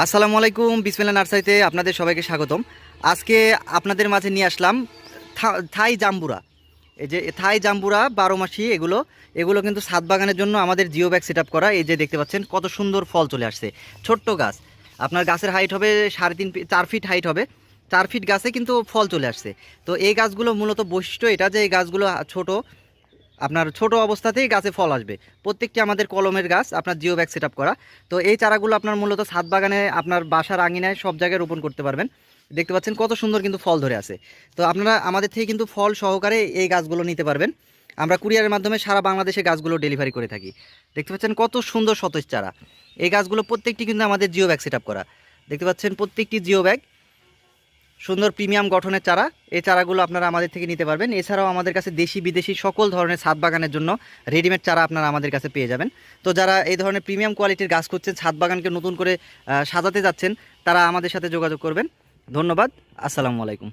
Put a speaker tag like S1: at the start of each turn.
S1: আসসালামু আলাইকুম, বিসমিল্লাহ নার্সারিতে আপনাদের সবাইকে স্বাগতম। আজকে আপনাদের মাঝে নিয়ে আসলাম থাই জাম্বুরা। এই যে থাই জাম্বুরা 12 মাসি, এগুলো এগুলো কিন্তু ছাদ বাগানের জন্য আমাদের জিও ব্যাগ সেট আপ করা। এই যে দেখতে পাচ্ছেন কত সুন্দর ফল চলে আসছে। ছোট্ট গাছ, আপনার গাছের হাইট হবে 3.5-4 ফিট হাইট হবে। 4 ফিট গাছে কিন্তু ফল চলে আসছে। তো এই গাছগুলো মূলত বৈশিষ্ট্য এটা যে এই গাছগুলো ছোট, আপনার ছোট অবস্থাতেই গাছে ফল আসবে। প্রত্যেকটি আমাদের কলমের গাছ, আপনার জিও ব্যাগ সেট আপ করা। তো এই চারাগুলো আপনার মূলত ছাদ বাগানে, আপনার বাসার আঙিনায় সব জায়গায় রোপণ করতে পারবেন। দেখতে পাচ্ছেন কত সুন্দর কিন্তু ফল ধরে আছে। তো আপনারা আমাদের থেকে কিন্তু ফল সহকারে এই গাছগুলো নিতে পারবেন। আমরা কুরিয়ারের মাধ্যমে সারা বাংলাদেশে গাছগুলো ডেলিভারি করে থাকি। দেখতে পাচ্ছেন কত সুন্দর সতেজ চারা। এই গাছগুলো প্রত্যেকটি কিন্তু আমাদের জিও ব্যাগ সেট আপ করা। দেখতে পাচ্ছেন প্রত্যেকটি জিও ব্যাগ সুন্দর প্রিমিয়াম গঠনের চারা। এই চারাগুলো আপনারা আমাদের থেকে নিতে পারবেন। এছাড়াও আমাদের কাছে দেশি বিদেশি সকল ধরনের ছাদ বাগানের জন্য রেডিমেড চারা আপনারা আমাদের কাছে পেয়ে যাবেন। তো যারা এই ধরনের প্রিমিয়াম কোয়ালিটির গাছ করছেন, ছাদ বাগানকে নতুন করে সাজাতে যাচ্ছেন, তারা আমাদের সাথে যোগাযোগ করবেন। ধন্যবাদ। আসসালামু আলাইকুম।